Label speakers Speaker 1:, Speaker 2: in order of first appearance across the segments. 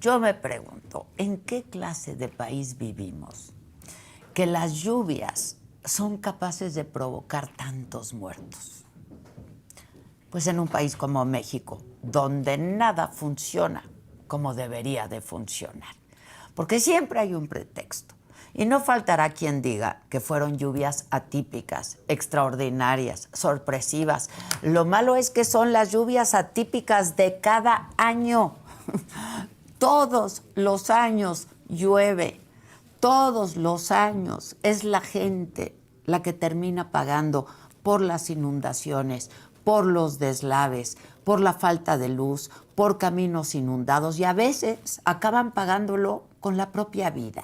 Speaker 1: Yo me pregunto, ¿en qué clase de país vivimos? Que las lluvias son capaces de provocar tantos muertos. Pues en un país como México, donde nada funciona como debería de funcionar. Porque siempre hay un pretexto. Y no faltará quien diga que fueron lluvias atípicas, extraordinarias, sorpresivas. Lo malo es que son las lluvias atípicas de cada año. Todos los años llueve. Todos los años es la gente la que termina pagando por las inundaciones, por los deslaves, por la falta de luz, por caminos inundados y a veces acaban pagándolo con la propia vida.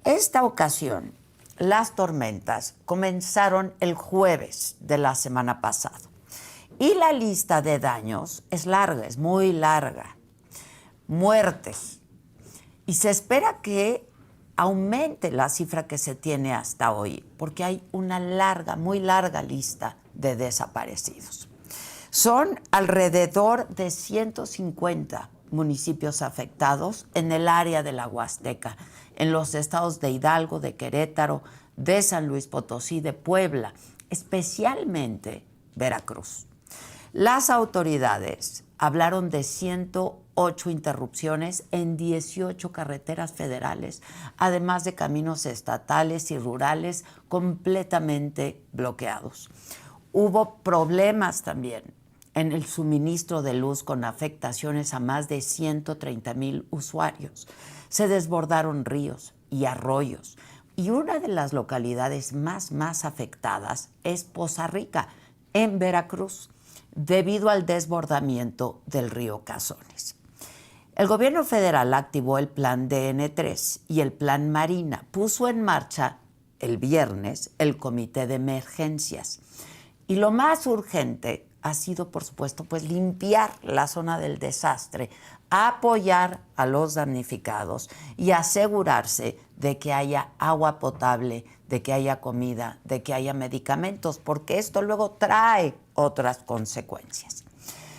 Speaker 1: Esta ocasión, las tormentas comenzaron el jueves de la semana pasada y la lista de daños es larga, es muy larga. Muertes. Y se espera que aumente la cifra que se tiene hasta hoy, porque hay una larga, muy larga lista de desaparecidos. Son alrededor de 150 municipios afectados en el área de la Huasteca, en los estados de Hidalgo, de Querétaro, de San Luis Potosí, de Puebla, especialmente Veracruz. Las autoridades hablaron de 108 interrupciones en 18 carreteras federales, además de caminos estatales y rurales completamente bloqueados. Hubo problemas también en el suministro de luz con afectaciones a más de 130,000 usuarios. Se desbordaron ríos y arroyos. Y una de las localidades más afectadas es Poza Rica, en Veracruz, debido al desbordamiento del río Cazones. El gobierno federal activó el plan DN3 y el plan Marina. Puso en marcha el viernes el comité de emergencias. Y lo más urgente ha sido, por supuesto, pues limpiar la zona del desastre, apoyar a los damnificados y asegurarse de que haya agua potable, de que haya comida, de que haya medicamentos, porque esto luego trae otras consecuencias.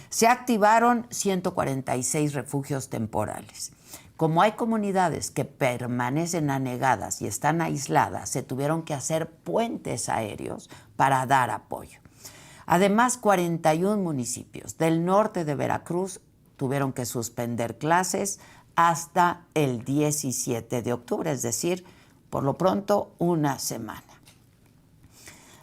Speaker 1: Se activaron 146 refugios temporales. Como hay comunidades que permanecen anegadas y están aisladas, se tuvieron que hacer puentes aéreos para dar apoyo. Además, 41 municipios del norte de Veracruz tuvieron que suspender clases hasta el 17 de octubre, es decir, por lo pronto una semana.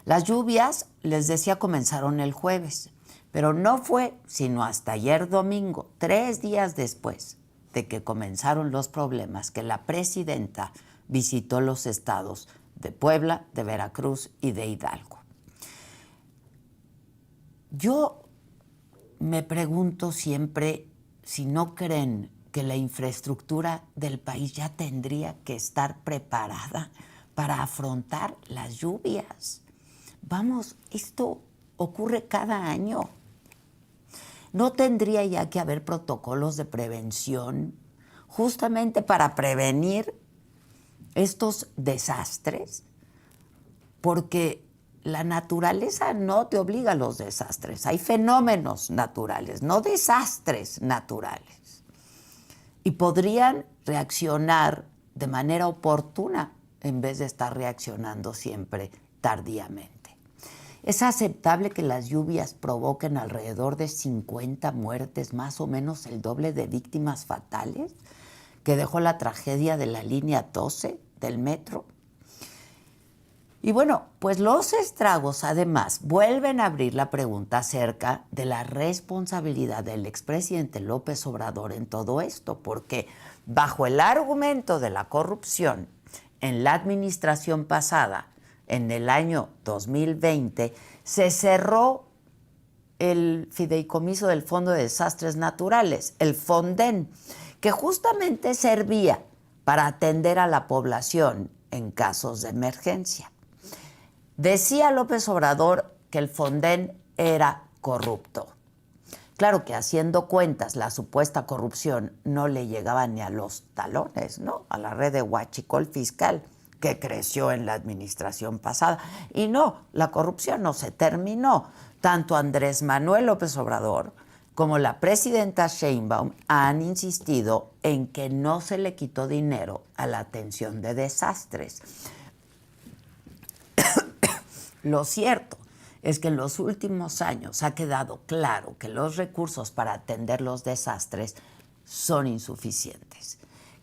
Speaker 1: Las lluvias, les decía, comenzaron el jueves, pero no fue sino hasta ayer domingo, 3 días después de que comenzaron los problemas, que la presidenta visitó los estados de Puebla, de Veracruz y de Hidalgo. Yo me pregunto siempre si no creen que la infraestructura del país ya tendría que estar preparada para afrontar las lluvias. Vamos, esto ocurre cada año. ¿No tendría ya que haber protocolos de prevención justamente para prevenir estos desastres? Porque la naturaleza no te obliga a los desastres. Hay fenómenos naturales, no desastres naturales. Y podrían reaccionar de manera oportuna en vez de estar reaccionando siempre tardíamente. ¿Es aceptable que las lluvias provoquen alrededor de 50 muertes, más o menos el doble de víctimas fatales que dejó la tragedia de la línea 12 del metro? Y bueno, pues los estragos además vuelven a abrir la pregunta acerca de la responsabilidad del expresidente López Obrador en todo esto, porque bajo el argumento de la corrupción en la administración pasada, en el año 2020, se cerró el fideicomiso del Fondo de Desastres Naturales, el FONDEN, que justamente servía para atender a la población en casos de emergencia. Decía López Obrador que el FONDEN era corrupto. Claro que haciendo cuentas, la supuesta corrupción no le llegaba ni a los talones, ¿no? A la red de huachicol fiscal que creció en la administración pasada. Y no, la corrupción no se terminó. Tanto Andrés Manuel López Obrador como la presidenta Sheinbaum han insistido en que no se le quitó dinero a la atención de desastres. Lo cierto es que en los últimos años ha quedado claro que los recursos para atender los desastres son insuficientes,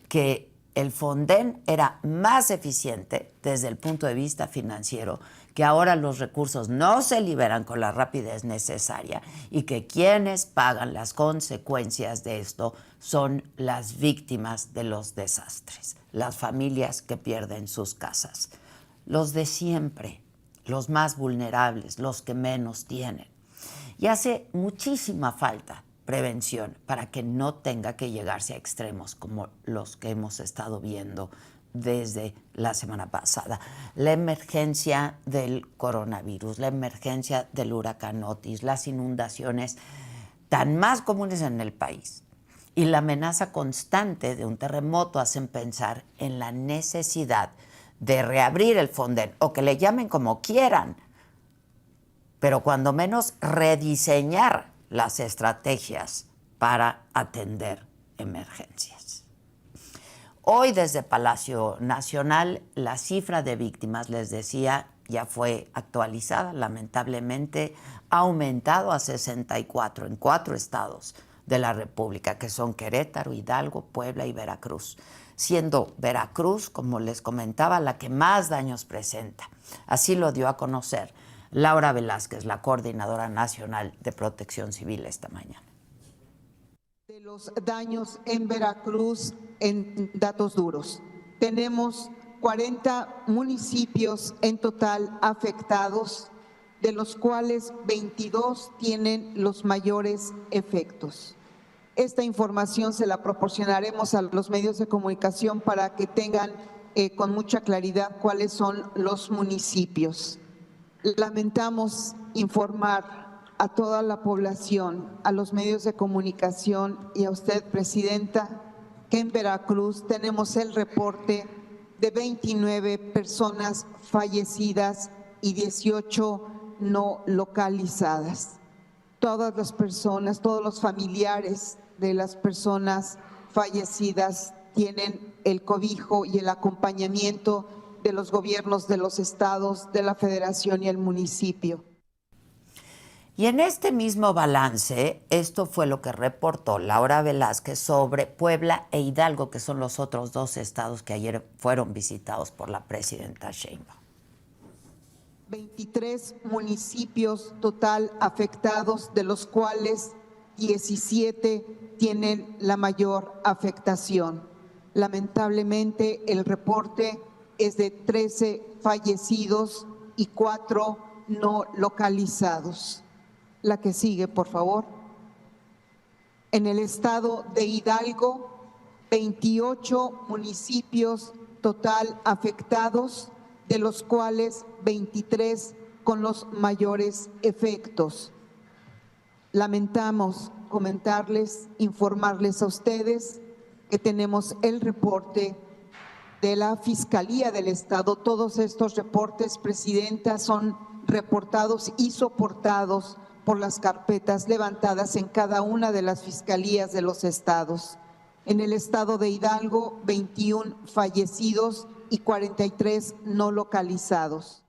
Speaker 1: que el Fonden era más eficiente desde el punto de vista financiero, que ahora los recursos no se liberan con la rapidez necesaria y que quienes pagan las consecuencias de esto son las víctimas de los desastres, las familias que pierden sus casas, los de siempre, los más vulnerables, los que menos tienen. Y hace muchísima falta prevención para que no tenga que llegarse a extremos como los que hemos estado viendo desde la semana pasada. La emergencia del coronavirus, la emergencia del huracán Otis, las inundaciones tan más comunes en el país y la amenaza constante de un terremoto hacen pensar en la necesidad de reabrir el Fonden, o que le llamen como quieran, pero cuando menos rediseñar las estrategias para atender emergencias. Hoy desde Palacio Nacional la cifra de víctimas, les decía, ya fue actualizada, lamentablemente ha aumentado a 64 en 4 estados de la República, que son Querétaro, Hidalgo, Puebla y Veracruz, siendo Veracruz, como les comentaba, la que más daños presenta. Así lo dio a conocer Laura Velázquez, la Coordinadora Nacional de Protección Civil, esta mañana.
Speaker 2: De los daños en Veracruz, en datos duros, tenemos 40 municipios en total afectados, de los cuales 22 tienen los mayores efectos. Esta información se la proporcionaremos a los medios de comunicación para que tengan con mucha claridad cuáles son los municipios. Lamentamos informar a toda la población, a los medios de comunicación y a usted, Presidenta, que en Veracruz tenemos el reporte de 29 personas fallecidas y 18 no localizadas. Todas las personas, todos los familiares de las personas fallecidas tienen el cobijo y el acompañamiento de los gobiernos de los estados, de la federación y el municipio.
Speaker 1: Y en este mismo balance, esto fue lo que reportó Laura Velázquez sobre Puebla e Hidalgo, que son los otros 2 estados que ayer fueron visitados por la presidenta Sheinbaum.
Speaker 2: 23 municipios total afectados, de los cuales 17 tienen la mayor afectación. Lamentablemente, el reporte es de 13 fallecidos y 4 no localizados. La que sigue, por favor. En el estado de Hidalgo, 28 municipios total afectados, de los cuales 23 con los mayores efectos. Lamentamos comentarles, informarles a ustedes que tenemos el reporte de la Fiscalía del Estado. Todos estos reportes, Presidenta, son reportados y soportados por las carpetas levantadas en cada una de las fiscalías de los estados. En el estado de Hidalgo, 21 fallecidos y 43 no localizados.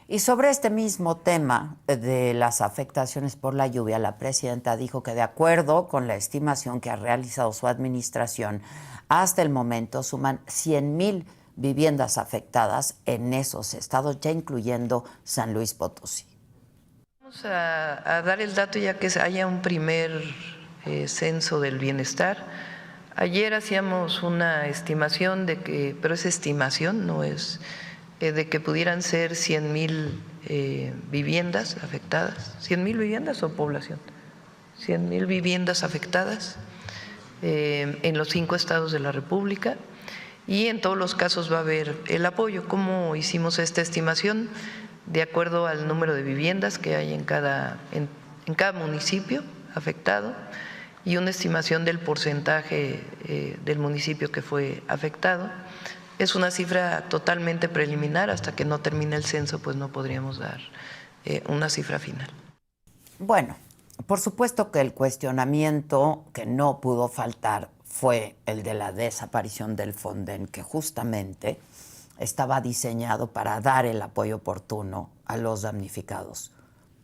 Speaker 1: Y sobre este mismo tema de las afectaciones por la lluvia, la presidenta dijo que de acuerdo con la estimación que ha realizado su administración, hasta el momento suman 100,000 viviendas afectadas en esos estados, ya incluyendo San Luis Potosí.
Speaker 3: Vamos a dar el dato ya que haya un primer censo del bienestar. Ayer hacíamos una estimación de que, pero es estimación, no es de que pudieran ser 100,000 viviendas afectadas. ¿100,000 viviendas o población? 100,000 viviendas afectadas en los 5 estados de la República, y en todos los casos va a haber el apoyo. ¿Cómo hicimos esta estimación? De acuerdo al número de viviendas que hay en cada municipio afectado y una estimación del porcentaje del municipio que fue afectado. Es una cifra totalmente preliminar, hasta que no termine el censo, pues no podríamos dar una cifra final.
Speaker 1: Bueno, Por supuesto que el cuestionamiento que no pudo faltar fue el de la desaparición del Fonden, que justamente estaba diseñado para dar el apoyo oportuno a los damnificados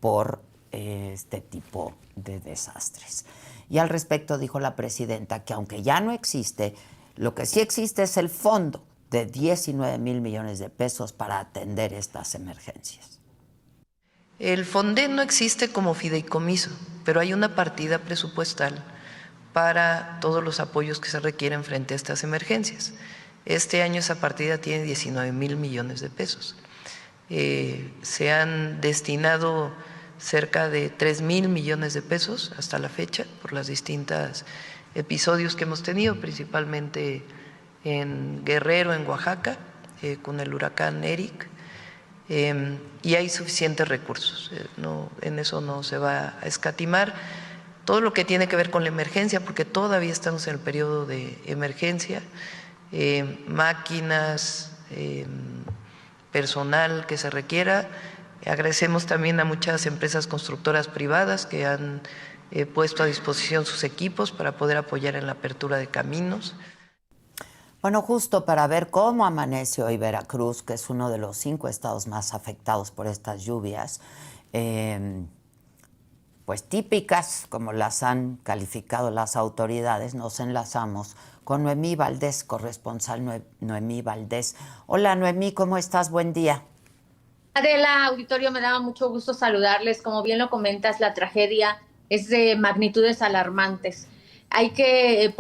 Speaker 1: por este tipo de desastres. Y al respecto dijo la presidenta que aunque ya no existe, lo que sí existe es el fondo de 19 mil millones de pesos para atender estas emergencias.
Speaker 3: El Fonden no existe como fideicomiso, pero hay una partida presupuestal para todos los apoyos que se requieren frente a estas emergencias. Este año esa partida tiene 19 mil millones de pesos. Se han destinado cerca de 3 mil millones de pesos hasta la fecha por los distintos episodios que hemos tenido, principalmente en Guerrero, en Oaxaca, con el huracán Eric. Y hay suficientes recursos, en eso no se va a escatimar. Todo lo que tiene que ver con la emergencia, porque todavía estamos en el periodo de emergencia, máquinas, personal que se requiera. Agradecemos también a muchas empresas constructoras privadas que han puesto a disposición sus equipos para poder apoyar en la apertura de caminos.
Speaker 1: Bueno, justo para ver cómo amanece hoy Veracruz, que es uno de los 5 estados más afectados por estas lluvias, pues típicas, como las han calificado las autoridades, nos enlazamos con Noemí Valdés, corresponsal Noemí Valdés. Hola Noemí, ¿cómo estás? Buen día.
Speaker 4: Adela, auditorio, me daba mucho gusto saludarles. Como bien lo comentas, la tragedia es de magnitudes alarmantes. Hay que